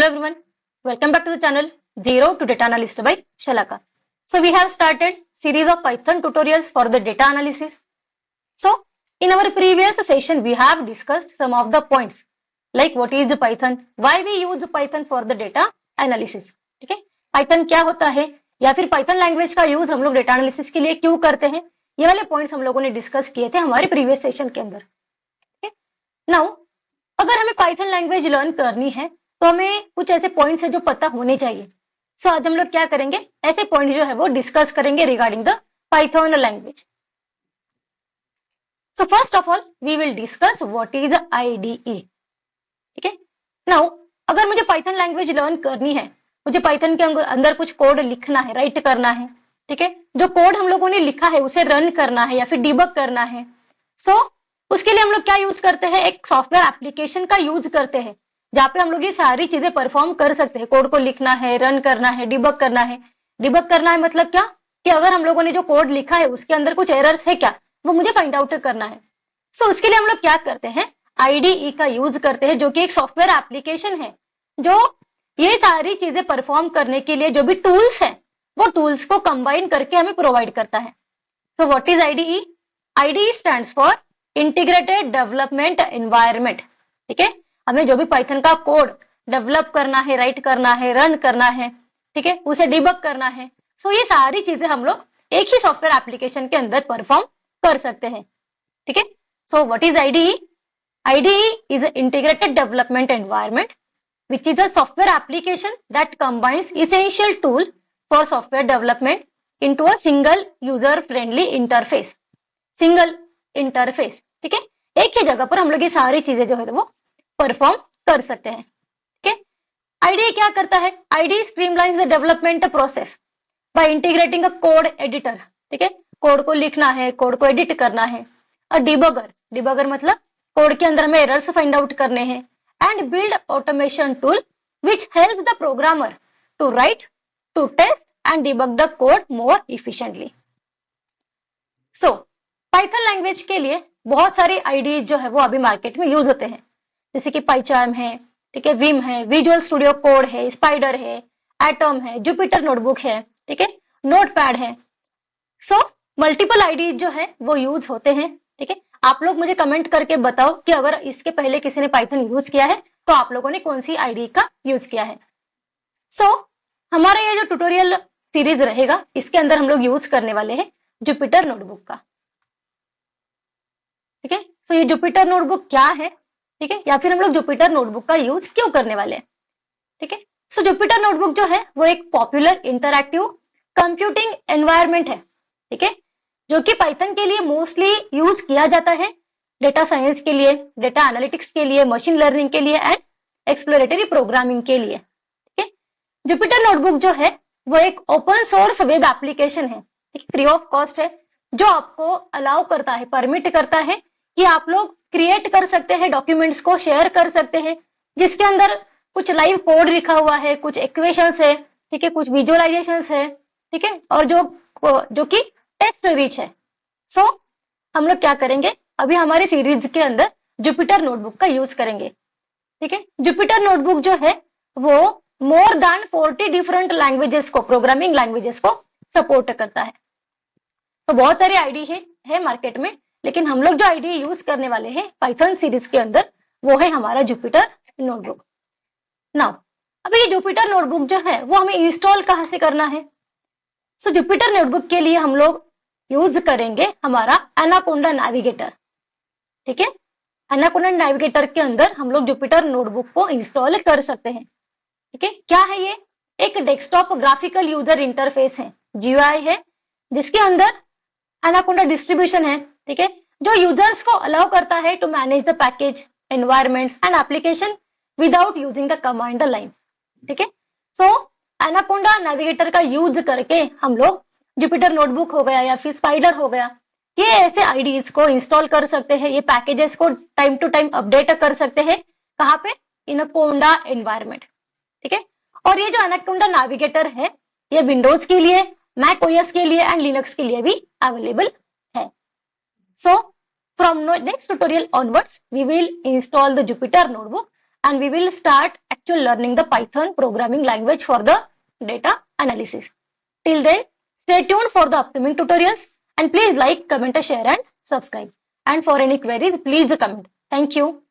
Hello everyone, welcome back to the channel Zero to Data Analyst by Shalaka. So we have started series of Python tutorials for the data analysis. So in our previous session we have discussed some of the points like what is the Python, why we use Python for the data analysis. ठीक है, Python क्या होता है या फिर Python language का use हम लोग डेटा एनालिसिस के लिए क्यों करते हैं, ये वाले पॉइंट्स हम लोगों ने डिस्कस किए थे हमारे प्रीवियस सेशन के अंदर. नाउ अगर हमें पाइथन लैंग्वेज लर्न करनी है तो हमें कुछ ऐसे पॉइंट्स है जो पता होने चाहिए. सो आज हम लोग क्या करेंगे, ऐसे पॉइंट्स जो है वो डिस्कस करेंगे regarding the Python language. So first of all we will discuss what is IDE. ठीक है, नाउ अगर मुझे पाइथन लैंग्वेज लर्न करनी है, मुझे पाइथन के अंदर कुछ कोड लिखना है, राइट करना है. ठीक है, जो कोड हम लोगों ने लिखा है उसे रन करना है या फिर डिबग करना है. सो उसके लिए हम लोग क्या यूज करते हैं, एक सॉफ्टवेयर एप्लीकेशन का यूज करते हैं जहाँ पे हम लोग ये सारी चीजें परफॉर्म कर सकते हैं. कोड को लिखना है, रन करना है, डिबग करना है. डिबग करना है मतलब क्या कि अगर हम लोगों ने जो कोड लिखा है उसके अंदर कुछ एरर्स है क्या, वो मुझे फाइंड आउट करना है. सो उसके लिए हम लोग क्या करते हैं, IDE का यूज करते हैं जो कि एक सॉफ्टवेयर एप्लीकेशन है जो ये सारी चीजें परफॉर्म करने के लिए जो भी टूल्स है वो टूल्स को कंबाइन करके हमें प्रोवाइड करता है. So what is IDE? IDE stands for integrated development environment. ठीक है, हमें जो भी पाइथन का कोड डेवलप करना है, राइट करना है, रन करना है, ठीक है, उसे डिबग करना है. सो ये सारी चीजें हम लोग एक ही सॉफ्टवेयर एप्लीकेशन के अंदर परफॉर्म कर सकते हैं. ठीक है, so what is IDE? IDE is an integrated development environment which is a software application that combines essential tool for software development into a single user friendly interface. Single interface. ठीक है, एक ही जगह पर हम लोग ये सारी चीजें जो है वो परफॉर्म कर सकते हैं. ठीक है, IDE क्या करता है, IDE streamlines the development process by integrating a code editor. ठीक है, कोड को लिखना है, कोड को एडिट करना है. अ डिबगर, डिबगर मतलब कोड के अंदर हमें एरर्स फाइंड आउट करने हैं. And build automation tool which help the programmer to write, to test and debug the code more efficiently. So Python language के लिए बहुत सारे IDE जो है वो अभी मार्केट में यूज होते हैं, जैसे कि पाइचार्म है, ठीक है, विम है, विजुअल स्टूडियो कोड है, स्पाइडर है, एटम है, जुपिटर नोटबुक है, ठीक है, नोटपैड है. सो मल्टीपल IDE जो है वो यूज होते हैं. ठीक है, आप लोग मुझे कमेंट करके बताओ कि अगर इसके पहले किसी ने पाइथन यूज किया है तो आप लोगों ने कौन सी IDE का यूज किया है. सो हमारा ये जो ट्यूटोरियल सीरीज रहेगा इसके अंदर हम लोग यूज करने वाले हैं जुपिटर नोटबुक का. ठीक है, सो ये जुपिटर नोटबुक क्या है, ठीक है, या फिर हम लोग जुपिटर नोटबुक का यूज क्यों करने वाले हैं. ठीक है, सो जुपिटर नोटबुक जो है वो एक पॉपुलर इंटरैक्टिव कंप्यूटिंग एनवायरनमेंट है. ठीक है, जो कि पाइथन के लिए मोस्टली यूज किया जाता है, डेटा साइंस के लिए, डेटा एनालिटिक्स के लिए, मशीन लर्निंग के लिए एंड एक्सप्लोरेटरी प्रोग्रामिंग के लिए. ठीक है, जुपिटर नोटबुक जो है वो एक ओपन सोर्स वेब एप्लीकेशन है, फ्री ऑफ कॉस्ट है, जो आपको अलाउ करता है, परमिट करता है कि आप लोग क्रिएट कर सकते हैं, डॉक्यूमेंट्स को शेयर कर सकते हैं जिसके अंदर कुछ लाइव कोड लिखा हुआ है, कुछ इक्वेशंस है, ठीक है, कुछ विजुअलाइजेशंस है, ठीक है, और जो कि टेक्स्ट रिच है. सो हम लोग क्या करेंगे, अभी हमारी सीरीज के अंदर जुपिटर नोटबुक का यूज करेंगे. ठीक है, जुपिटर नोटबुक जो है वो मोर देन 40 डिफरेंट लैंग्वेजेस को, प्रोग्रामिंग लैंग्वेजेस को सपोर्ट करता है. तो बहुत सारे IDE है मार्केट में, लेकिन हम लोग जो IDE यूज करने वाले हैं पाइथन सीरीज के अंदर वो है हमारा जुपिटर नोटबुक. नाउ अभी ये जुपिटर नोटबुक जो है वो हमें इंस्टॉल कहाँ से करना है. सो जुपिटर नोटबुक के लिए हम लोग यूज करेंगे हमारा एनाकोंडा नेविगेटर. ठीक है, एनाकोंडा नेविगेटर के अंदर हम लोग जुपिटर नोटबुक को इंस्टॉल कर सकते हैं. ठीक है, क्या है ये, एक डेस्कटॉप ग्राफिकल यूजर इंटरफेस है, GUI है, जिसके अंदर एनाकोंडा डिस्ट्रीब्यूशन है. ठीक है, जो यूजर्स को अलाउ करता है to manage the package, environments and application without using the command line. ठीक है, सो एनाकोंडा नेविगेटर का यूज करके हम लोग जुपिटर नोटबुक हो गया या फिर स्पाइडर हो गया, ये ऐसे IDEs को इंस्टॉल कर सकते हैं, ये पैकेजेस को टाइम टू टाइम अपडेट कर सकते हैं. कहाँ पे, एनाकोंडा एनवायरमेंट. ठीक है, और ये जो एनाकोंडा नेविगेटर है ये विंडोज के लिए, मैक OS के लिए एंड लिनक्स के लिए भी अवेलेबल है. So from next tutorial onwards we will install the Jupyter notebook and we will start actual learning the Python programming language for the data analysis. Till then, stay tuned for the upcoming tutorials and please like, comment, share and subscribe. And for any queries, please comment. Thank you.